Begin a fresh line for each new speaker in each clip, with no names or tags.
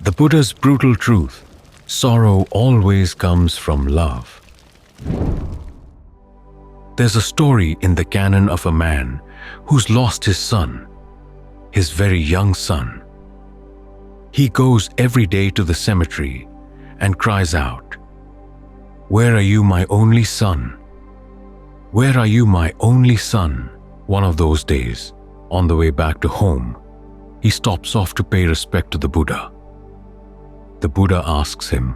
The Buddha's brutal truth: sorrow always comes from love. There's a story in the canon of a man who's lost his son, his very young son. He goes every day to the cemetery and cries out, "Where are you, my only son? Where are you, my only son?" One of those days, on the way back to home, he stops off to pay respect to the Buddha. The Buddha asks him,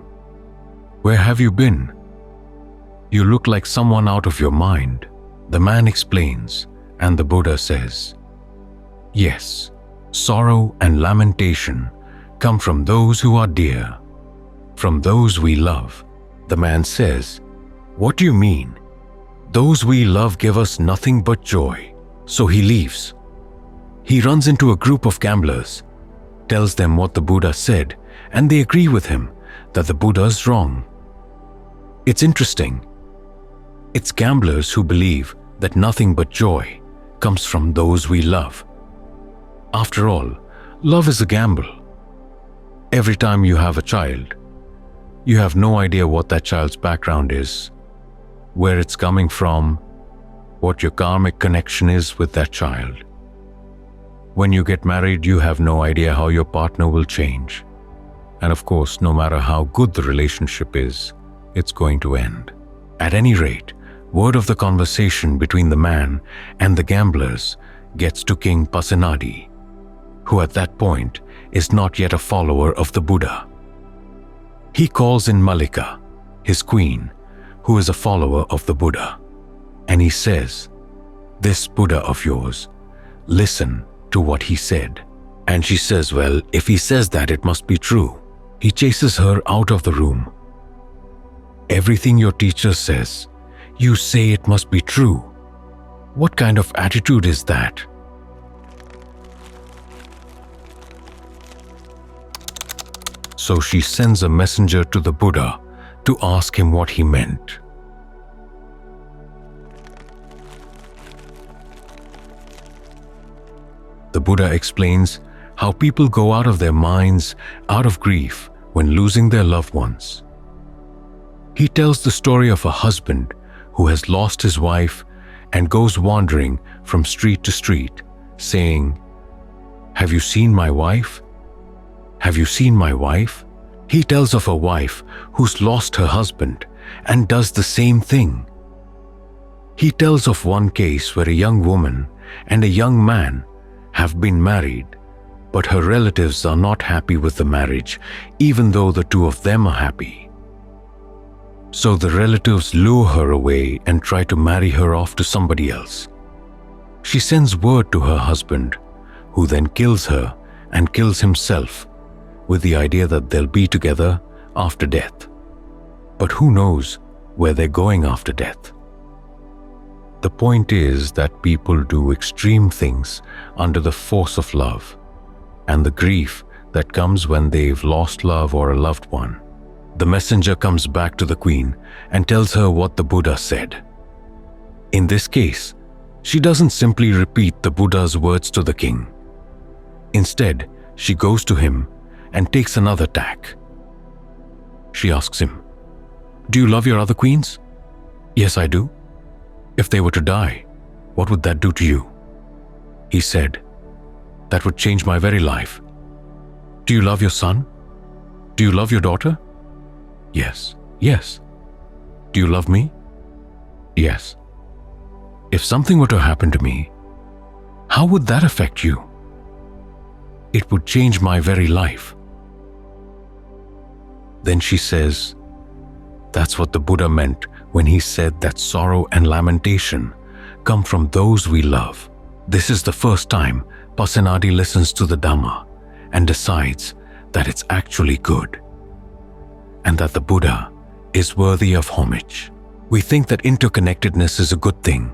"Where have you been? You look like someone out of your mind." The man explains, and the Buddha says, "Yes, sorrow and lamentation come from those who are dear, from those we love." The man says, "What do you mean? Those we love give us nothing but joy." So he leaves. He runs into a group of gamblers, tells them what the Buddha said, and they agree with him that the Buddha's wrong. It's interesting. It's gamblers who believe that nothing but joy comes from those we love. After all, love is a gamble. Every time you have a child, you have no idea what that child's background is, where it's coming from, what your karmic connection is with that child. When you get married, you have no idea how your partner will change. And of course, no matter how good the relationship is, it's going to end. At any rate, word of the conversation between the man and the gamblers gets to King Pasenadi, who at that point is not yet a follower of the Buddha. He calls in Mallika, his queen, who is a follower of the Buddha, and he says, "This Buddha of yours, listen to what he said." And she says, "Well, if he says that, it must be true." He chases her out of the room. "Everything your teacher says, you say it must be true. What kind of attitude is that?" So she sends a messenger to the Buddha to ask him what he meant. The Buddha explains how people go out of their minds out of grief when losing their loved ones. He tells the story of a husband who has lost his wife and goes wandering from street to street, saying, "Have you seen my wife? Have you seen my wife?" He tells of a wife who's lost her husband and does the same thing. He tells of one case where a young woman and a young man have been married, but her relatives are not happy with the marriage, even though the two of them are happy. So the relatives lure her away and try to marry her off to somebody else. She sends word to her husband, who then kills her and kills himself, with the idea that they'll be together after death. But who knows where they're going after death? The point is that people do extreme things under the force of love, and the grief that comes when they've lost love or a loved one. The messenger comes back to the queen and tells her what the Buddha said. In this case, she doesn't simply repeat the Buddha's words to the king. Instead, she goes to him and takes another tack. She asks him, "Do you love your other queens?" "Yes, I do." "If they were to die, what would that do to you?" He said, "That would change my very life." "Do you love your son? Do you love your daughter?" "Yes, yes." "Do you love me?" "Yes." "If something were to happen to me, how would that affect you?" "It would change my very life." Then she says, "That's what the Buddha meant when he said that sorrow and lamentation come from those we love." This is the first time Pasenadi listens to the Dhamma and decides that it's actually good, and that the Buddha is worthy of homage. We think that interconnectedness is a good thing,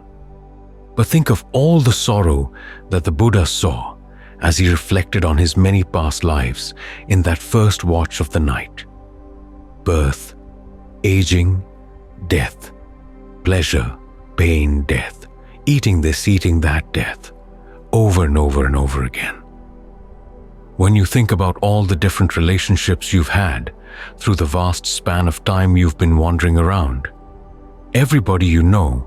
but think of all the sorrow that the Buddha saw as he reflected on his many past lives in that first watch of the night. Birth, aging, death, pleasure, pain, death, eating this, eating that, death, over and over and over again. When you think about all the different relationships you've had through the vast span of time you've been wandering around, everybody you know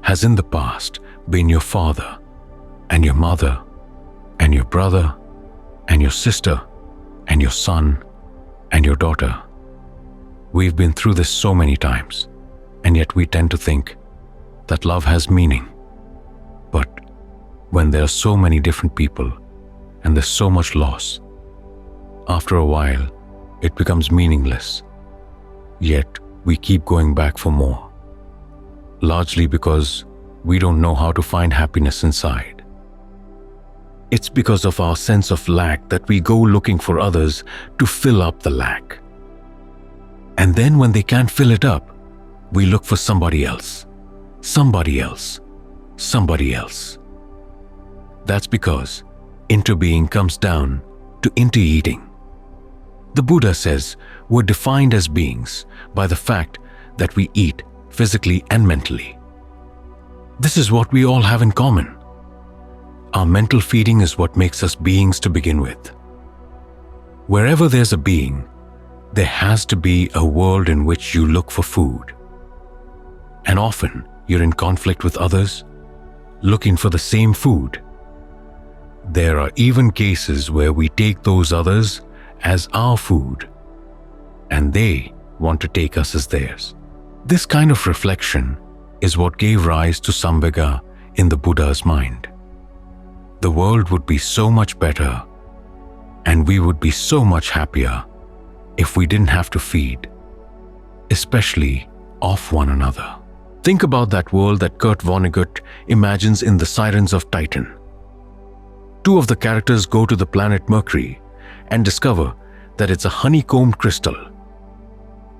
has in the past been your father and your mother and your brother and your sister and your son and your daughter. We've been through this so many times, and yet we tend to think that love has meaning. But when there are so many different people and there's so much loss, after a while it becomes meaningless. Yet we keep going back for more, largely because we don't know how to find happiness inside. It's because of our sense of lack that we go looking for others to fill up the lack. And then when they can't fill it up, we look for somebody else, somebody else, somebody else. That's because interbeing comes down to inteeating. The Buddha says we're defined as beings by the fact that we eat physically and mentally. This is what we all have in common. Our mental feeding is what makes us beings to begin with. Wherever there's a being, there has to be a world in which you look for food. And often you're in conflict with others, looking for the same food. There are even cases where we take those others as our food, and they want to take us as theirs. This kind of reflection is what gave rise to Samvega in the Buddha's mind. The world would be so much better, and we would be so much happier if we didn't have to feed, especially off one another. Think about that world that Kurt Vonnegut imagines in The Sirens of Titan. Two of the characters go to the planet Mercury and discover that it's a honeycombed crystal.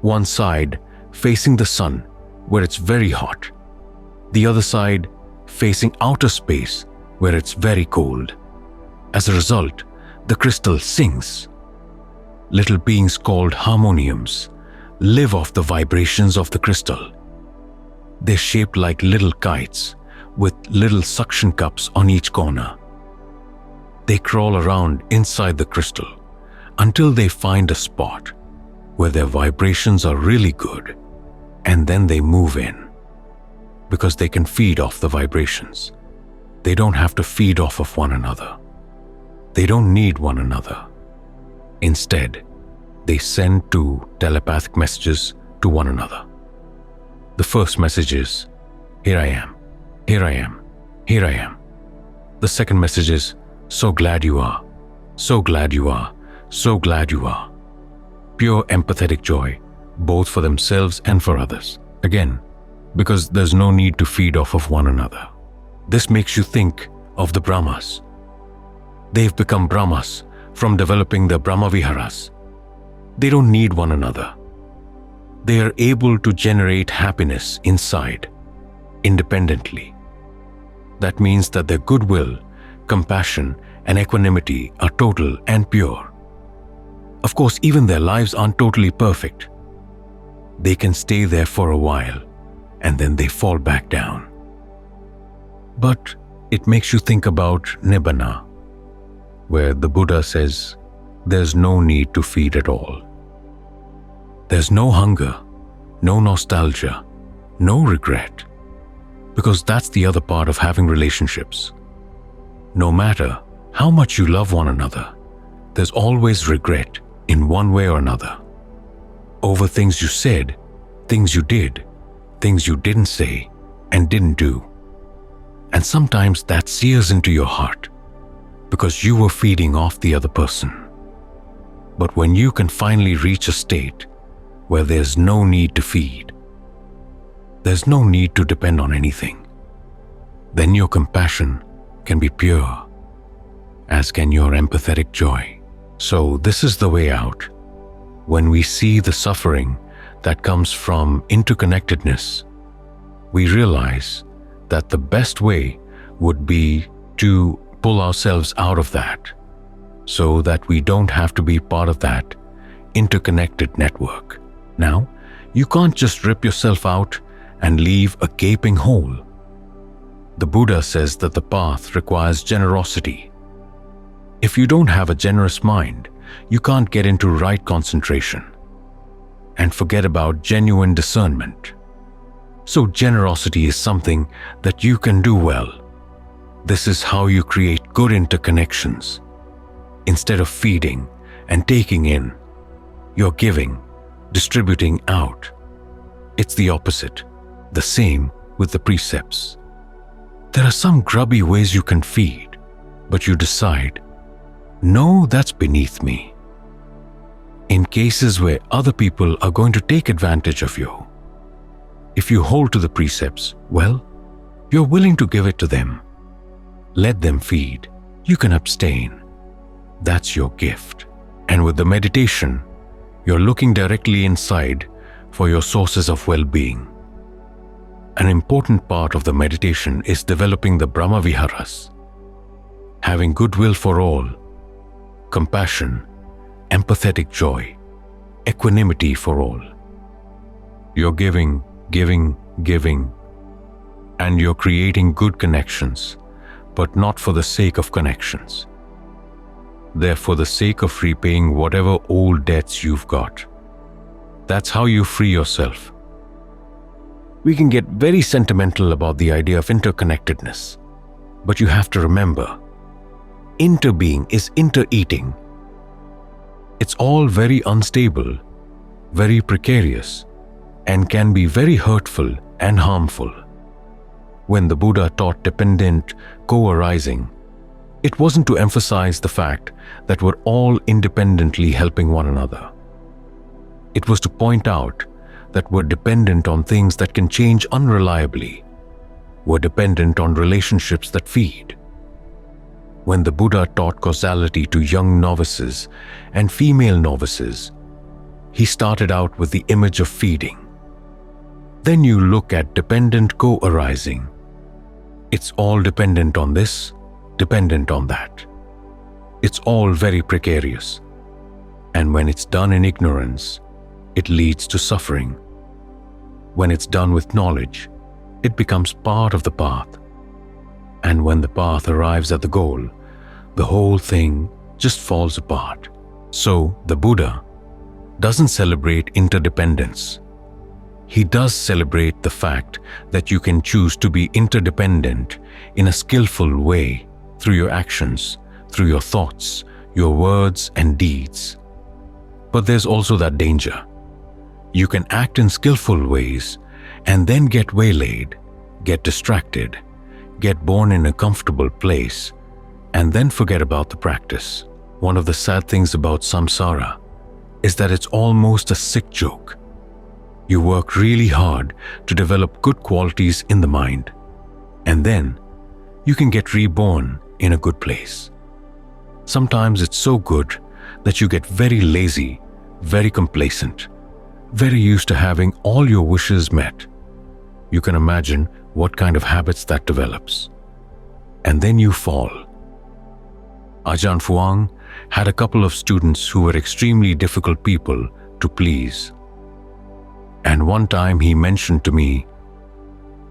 One side facing the sun, where it's very hot. The other side facing outer space, where it's very cold. As a result, the crystal sings. Little beings called Harmoniums live off the vibrations of the crystal. They're shaped like little kites with little suction cups on each corner. They crawl around inside the crystal until they find a spot where their vibrations are really good, and then they move in. Because they can feed off the vibrations. They don't have to feed off of one another. They don't need one another. Instead, they send two telepathic messages to one another. The first message is, "Here I am, here I am, here I am." The second message is, "So glad you are, so glad you are, so glad you are." Pure empathetic joy, both for themselves and for others. Again, because there's no need to feed off of one another. This makes you think of the Brahmas. They've become Brahmas from developing the Brahma Viharas. They don't need one another. They are able to generate happiness inside, independently. That means that their goodwill, compassion, and equanimity are total and pure. Of course, even their lives aren't totally perfect. They can stay there for a while, and then they fall back down. But it makes you think about nibbana, where the Buddha says there's no need to feed at all. There's no hunger, no nostalgia, no regret, because that's the other part of having relationships. No matter how much you love one another, there's always regret in one way or another. Over things you said, things you did, things you didn't say and didn't do. And sometimes that sears into your heart because you were feeding off the other person. But when you can finally reach a state where there's no need to feed, there's no need to depend on anything, then your compassion can be pure, as can your empathetic joy. So this is the way out. When we see the suffering that comes from interconnectedness, we realize that the best way would be to pull ourselves out of that, so that we don't have to be part of that interconnected network. Now, you can't just rip yourself out and leave a gaping hole. The Buddha says that the path requires generosity. If you don't have a generous mind, you can't get into right concentration. And forget about genuine discernment. So generosity is something that you can do well. This is how you create good interconnections. Instead of feeding and taking in, you're giving, distributing out. It's the opposite, the same with the precepts. There are some grubby ways you can feed, but you decide, no, that's beneath me. In cases where other people are going to take advantage of you, if you hold to the precepts, well, you're willing to give it to them. Let them feed. You can abstain. That's your gift. And with the meditation, you're looking directly inside for your sources of well-being. An important part of the meditation is developing the Brahma Viharas, having goodwill for all, compassion, empathetic joy, equanimity for all. You're giving, and you're creating good connections, but not for the sake of connections. They're for the sake of repaying whatever old debts you've got. That's how you free yourself. We can get very sentimental about the idea of interconnectedness, but you have to remember, interbeing is inter-eating. It's all very unstable, very precarious, and can be very hurtful and harmful. When the Buddha taught dependent co-arising, it wasn't to emphasize the fact that we're all independently helping one another. It was to point out that we're dependent on things that can change unreliably. We're dependent on relationships that feed. When the Buddha taught causality to young novices and female novices, he started out with the image of feeding. Then you look at dependent co-arising. It's all dependent on this, dependent on that. It's all very precarious. And when it's done in ignorance, it leads to suffering. When it's done with knowledge, it becomes part of the path. And when the path arrives at the goal, the whole thing just falls apart. So the Buddha doesn't celebrate interdependence. He does celebrate the fact that you can choose to be interdependent in a skillful way through your actions, through your thoughts, your words and deeds. But there's also that danger. You can act in skillful ways and then get waylaid, get distracted, get born in a comfortable place, and then forget about the practice. One of the sad things about samsara is that it's almost a sick joke. You work really hard to develop good qualities in the mind, and then you can get reborn in a good place. Sometimes it's so good that you get very lazy, very complacent, very used to having all your wishes met. You can imagine what kind of habits that develops. And then you fall. Ajahn Fuang had a couple of students who were extremely difficult people to please. And one time he mentioned to me,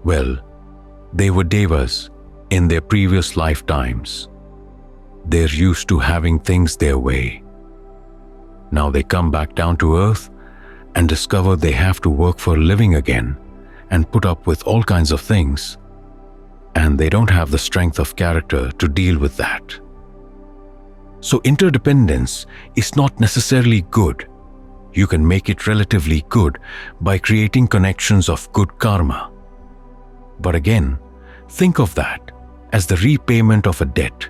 well, they were devas in their previous lifetimes. They're used to having things their way. Now they come back down to earth and discover they have to work for a living again and put up with all kinds of things. And they don't have the strength of character to deal with that. So interdependence is not necessarily good. You can make it relatively good by creating connections of good karma. But again, think of that as the repayment of a debt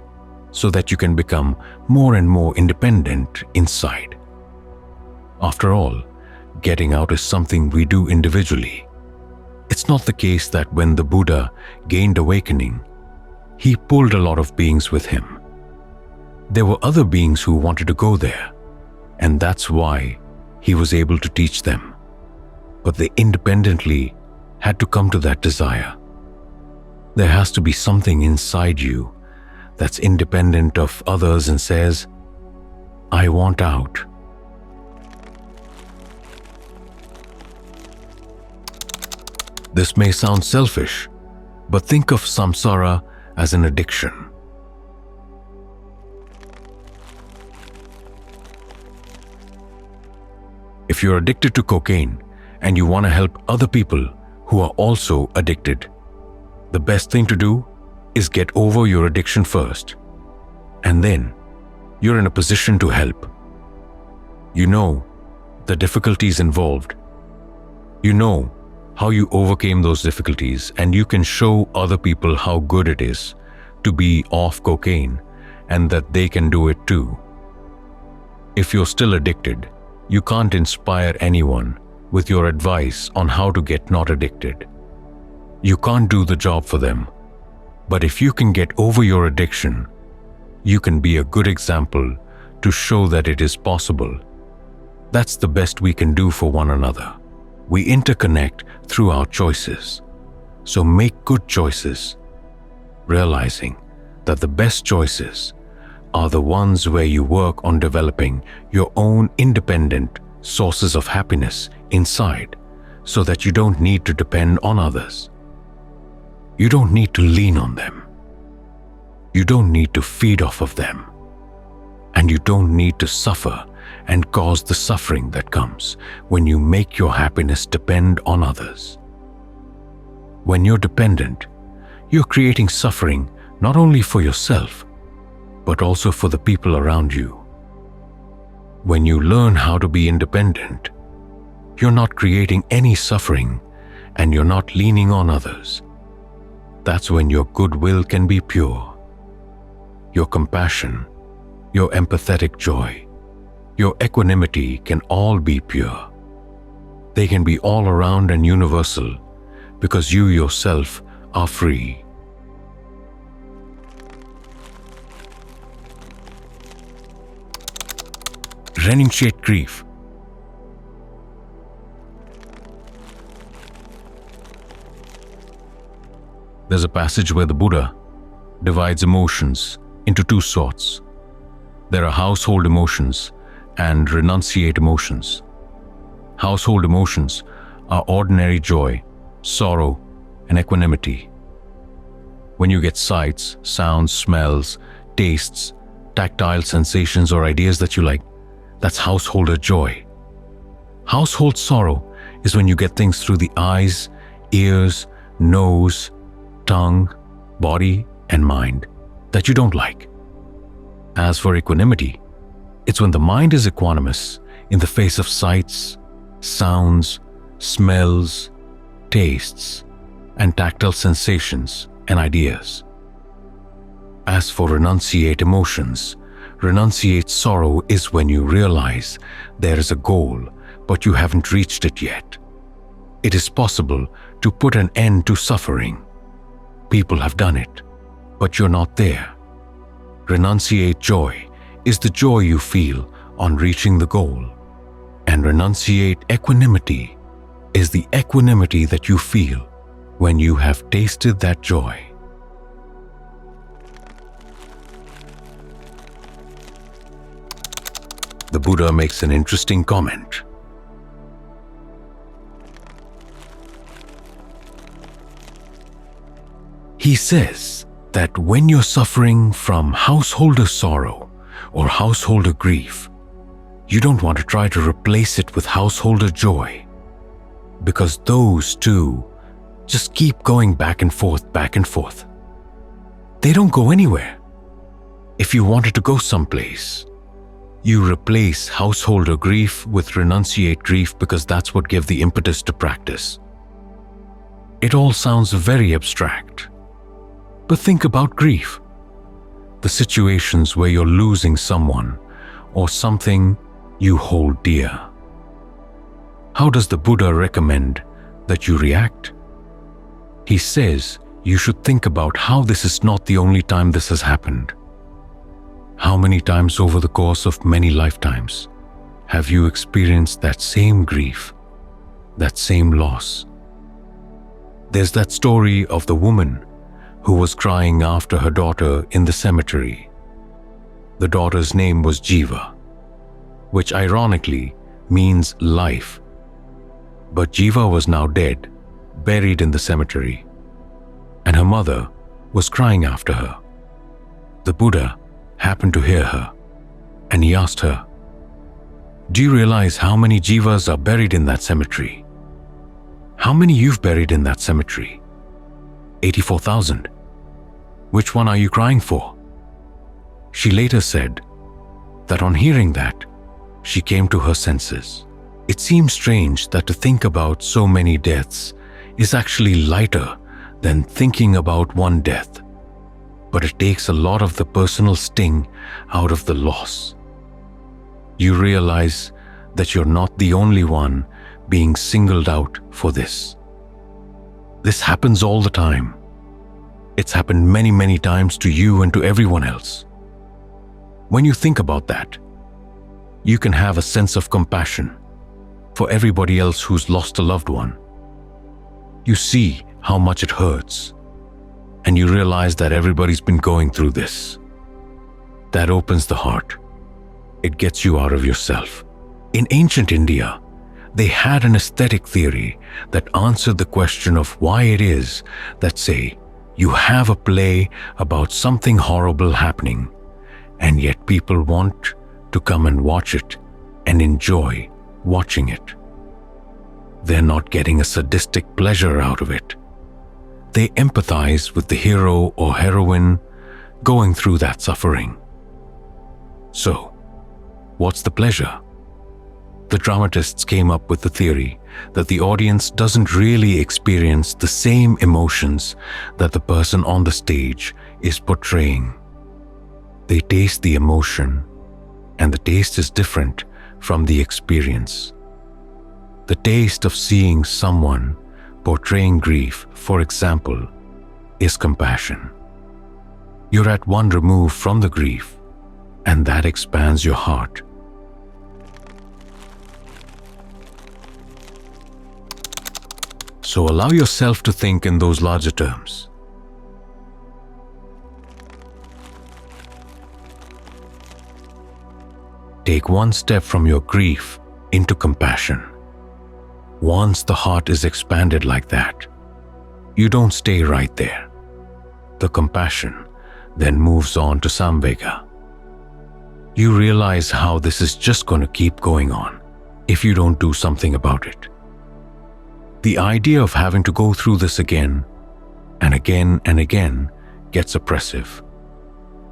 so that you can become more and more independent inside. After all, getting out is something we do individually. It's not the case that when the Buddha gained awakening, he pulled a lot of beings with him. There were other beings who wanted to go there, and that's why he was able to teach them. But they independently had to come to that desire. There has to be something inside you that's independent of others and says, I want out. This may sound selfish, but think of samsara as an addiction. If you're addicted to cocaine and you want to help other people who are also addicted, the best thing to do is get over your addiction first. And then you're in a position to help. You know the difficulties involved. You know how you overcame those difficulties, and you can show other people how good it is to be off cocaine and that they can do it too. If you're still addicted, you can't inspire anyone with your advice on how to get not addicted. You can't do the job for them. But if you can get over your addiction, you can be a good example to show that it is possible. That's the best we can do for one another. We interconnect through our choices. So make good choices, realizing that the best choices are the ones where you work on developing your own independent sources of happiness inside, so that you don't need to depend on others. You don't need to lean on them. You don't need to feed off of them. And you don't need to suffer and cause the suffering that comes when you make your happiness depend on others. When you're dependent, you're creating suffering not only for yourself, but also for the people around you. When you learn how to be independent, you're not creating any suffering and you're not leaning on others. That's when your goodwill can be pure. Your compassion, your empathetic joy, your equanimity can all be pure. They can be all around and universal because you yourself are free. Renunciate Grief. There's a passage where the Buddha divides emotions into two sorts. There are household emotions and renunciate emotions. Household emotions are ordinary joy, sorrow, and equanimity. When you get sights, sounds, smells, tastes, tactile sensations, or ideas that you like, that's householder joy. Household sorrow is when you get things through the eyes, ears, nose, tongue, body, and mind that you don't like. As for equanimity, it's when the mind is equanimous in the face of sights, sounds, smells, tastes, and tactile sensations and ideas. As for renunciate emotions, renunciate sorrow is when you realize there is a goal, but you haven't reached it yet. It is possible to put an end to suffering. People have done it, but you're not there. Renunciate joy is the joy you feel on reaching the goal, and renunciate equanimity is the equanimity that you feel when you have tasted that joy. The Buddha makes an interesting comment. He says that when you're suffering from householder sorrow or householder grief, you don't want to try to replace it with householder joy, because those two just keep going back and forth, back and forth. They don't go anywhere. If you wanted to go someplace, you replace householder grief with renunciate grief, because that's what gives the impetus to practice. It all sounds very abstract. But think about grief. The situations where you're losing someone or something you hold dear. How does the Buddha recommend that you react? He says you should think about how this is not the only time this has happened. How many times over the course of many lifetimes have you experienced that same grief, that same loss? There's that story of the woman who was crying after her daughter in the cemetery. The daughter's name was Jiva, which ironically means life. But Jiva was now dead, buried in the cemetery, and her mother was crying after her. The Buddha happened to hear her, and he asked her, Do you realize how many jivas are buried in that cemetery? How many you've buried in that cemetery? 84,000. Which one are you crying for? She later said that on hearing that, she came to her senses. It seems strange that to think about so many deaths is actually lighter than thinking about one death, but it takes a lot of the personal sting out of the loss. You realize that you're not the only one being singled out for this. This happens all the time. It's happened many, many times to you and to everyone else. When you think about that, you can have a sense of compassion for everybody else who's lost a loved one. You see how much it hurts, and you realize that everybody's been going through this. That opens the heart. It gets you out of yourself. In ancient India, they had an aesthetic theory that answered the question of why it is that, say, you have a play about something horrible happening, and yet people want to come and watch it and enjoy watching it. They're not getting a sadistic pleasure out of it. They empathize with the hero or heroine going through that suffering. So, what's the pleasure? The dramatists came up with the theory that the audience doesn't really experience the same emotions that the person on the stage is portraying. They taste the emotion, and the taste is different from the experience. The taste of seeing someone portraying grief, for example, is compassion. You're at one remove from the grief, and that expands your heart. So allow yourself to think in those larger terms. Take one step from your grief into compassion. Once the heart is expanded like that, you don't stay right there. The compassion then moves on to samvega. You realize how this is just going to keep going on if you don't do something about it. The idea of having to go through this again and again and again gets oppressive.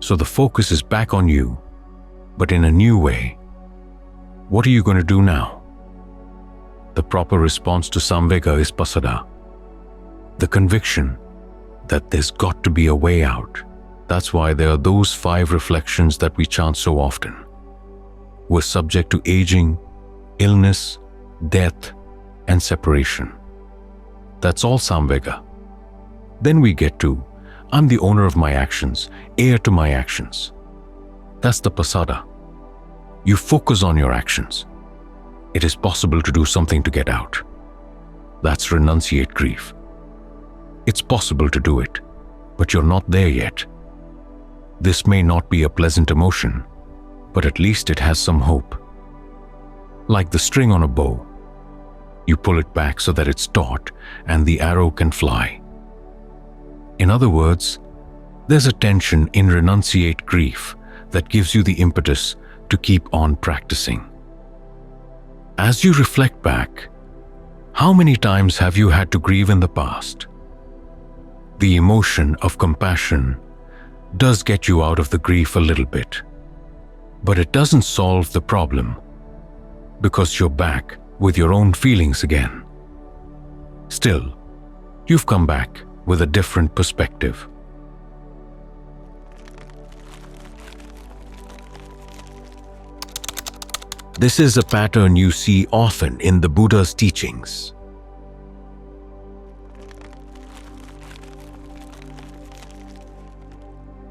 So the focus is back on you, but in a new way. What are you going to do now? The proper response to samvega is pasada, the conviction that there's got to be a way out. That's why there are those 5 reflections that we chant so often. We're subject to aging, illness, death, and separation. That's all samvega. Then we get to, I'm the owner of my actions, heir to my actions. That's the pasada. You focus on your actions. It is possible to do something to get out. That's renunciate grief. It's possible to do it, but you're not there yet. This may not be a pleasant emotion, but at least it has some hope. Like the string on a bow. You pull it back so that it's taut and the arrow can fly. In other words, there's a tension in renunciate grief that gives you the impetus to keep on practicing. As you reflect back, how many times have you had to grieve in the past? The emotion of compassion does get you out of the grief a little bit, but it doesn't solve the problem because you're back with your own feelings again. Still, you've come back with a different perspective. This is a pattern you see often in the Buddha's teachings.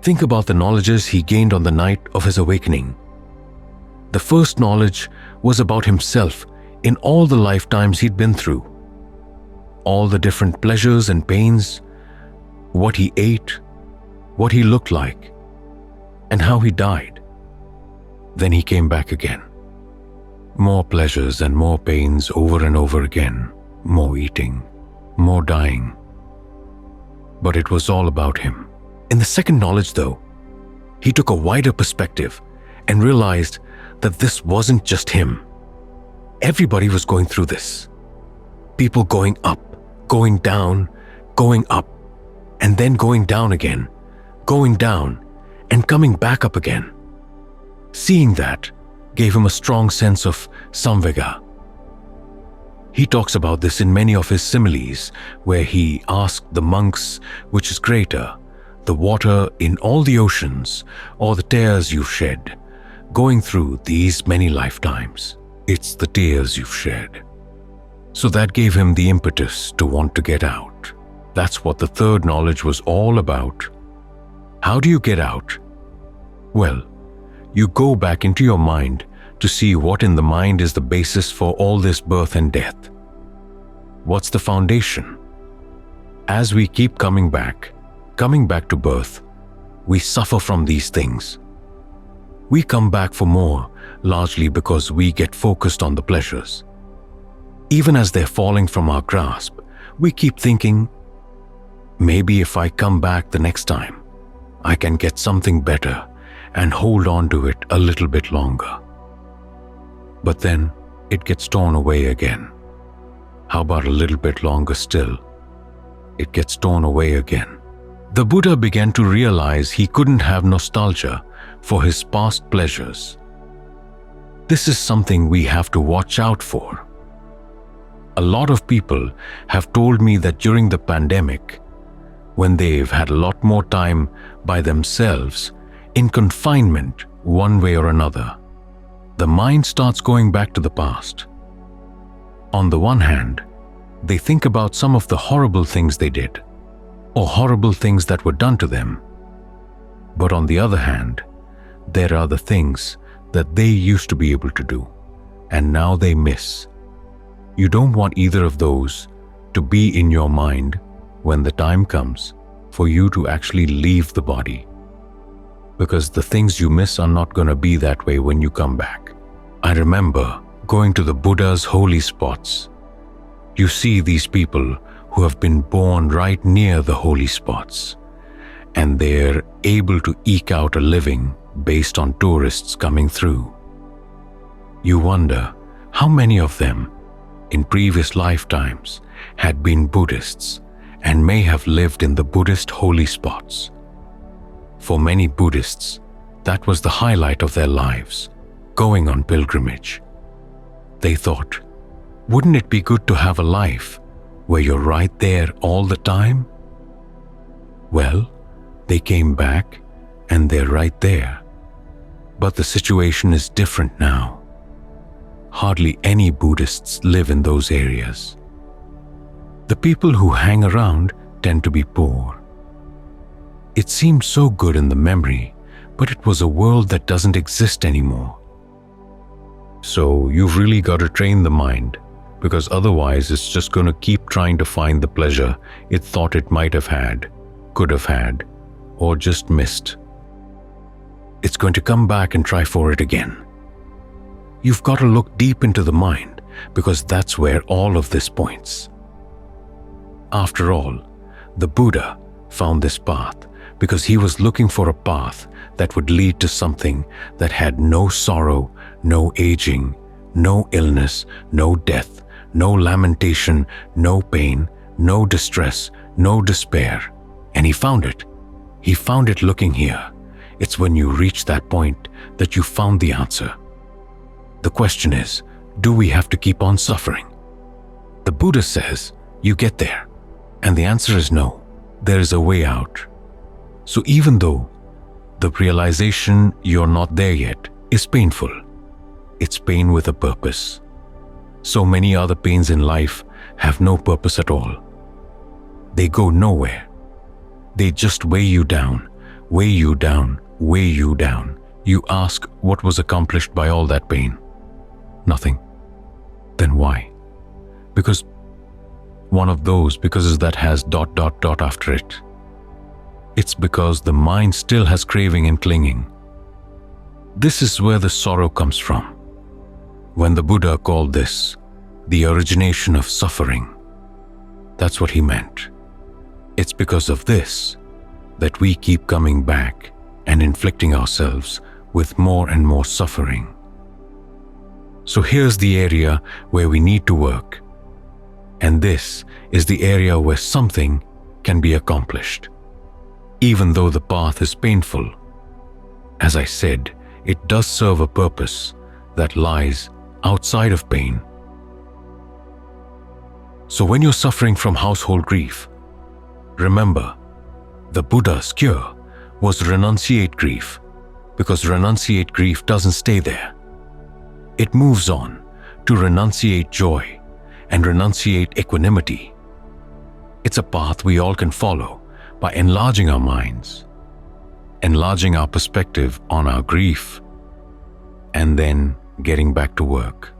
Think about the knowledges he gained on the night of his awakening. The first knowledge was about himself in all the lifetimes he'd been through, all the different pleasures and pains, what he ate, what he looked like, and how he died. Then he came back again. More pleasures and more pains over and over again, more eating, more dying. But it was all about him. In the second knowledge, though, he took a wider perspective and realized that this wasn't just him. everybody was going through this. People going up, going down, going up, and then going down again, going down, and coming back up again. Seeing that gave him a strong sense of samvega. He talks about this in many of his similes, where he asked the monks, which is greater, the water in all the oceans, or the tears you've shed, going through these many lifetimes? It's the tears you've shed. So that gave him the impetus to want to get out. That's what the third knowledge was all about. How do you get out? Well, you go back into your mind to see what in the mind is the basis for all this birth and death. What's the foundation? As we keep coming back to birth, we suffer from these things. We come back for more, largely because we get focused on the pleasures. Even as they're falling from our grasp, we keep thinking, maybe if I come back the next time, I can get something better and hold on to it a little bit longer. But then it gets torn away again. How about a little bit longer still? It gets torn away again. The Buddha began to realize he couldn't have nostalgia for his past pleasures. This is something we have to watch out for. A lot of people have told me that during the pandemic, when they've had a lot more time by themselves, in confinement one way or another, the mind starts going back to the past. On the one hand, they think about some of the horrible things they did, or horrible things that were done to them. But on the other hand, there are the things that they used to be able to do, and now they miss. You don't want either of those to be in your mind when the time comes for you to actually leave the body, because the things you miss are not going to be that way when you come back. I remember going to the Buddha's holy spots. You see these people who have been born right near the holy spots, and they're able to eke out a living based on tourists coming through. You wonder how many of them in previous lifetimes had been Buddhists and may have lived in the Buddhist holy spots. For many Buddhists, that was the highlight of their lives, going on pilgrimage. They thought, wouldn't it be good to have a life where you're right there all the time? Well, they came back and they're right there. But the situation is different now. Hardly any Buddhists live in those areas. The people who hang around tend to be poor. It seemed so good in the memory, but it was a world that doesn't exist anymore. So you've really got to train the mind, because otherwise it's just going to keep trying to find the pleasure it thought it might have had, could have had, or just missed. It's going to come back and try for it again. You've got to look deep into the mind, because that's where all of this points. After all, the Buddha found this path because he was looking for a path that would lead to something that had no sorrow, no aging, no illness, no death, no lamentation, no pain, no distress, no despair. And he found it. He found it looking here. It's when you reach that point that you found the answer. The question is, do we have to keep on suffering? The Buddha says, you get there. And the answer is no. There is a way out. So even though the realization you're not there yet is painful, it's pain with a purpose. So many other pains in life have no purpose at all. They go nowhere. They just weigh you down, weigh you down, weigh you down. You ask what was accomplished by all that pain. Nothing. Then why? Because one of those because that has ... after it. It's because the mind still has craving and clinging. This is where the sorrow comes from. When the Buddha called this the origination of suffering, that's what he meant. It's because of this that we keep coming back and inflicting ourselves with more and more suffering. So here's the area where we need to work. And this is the area where something can be accomplished. Even though the path is painful, as I said, it does serve a purpose that lies outside of pain. So when you're suffering from household grief, remember, the Buddha's cure was renunciate grief, because renunciate grief doesn't stay there. It moves on to renunciate joy and renunciate equanimity. It's a path we all can follow by enlarging our minds, enlarging our perspective on our grief, and then getting back to work.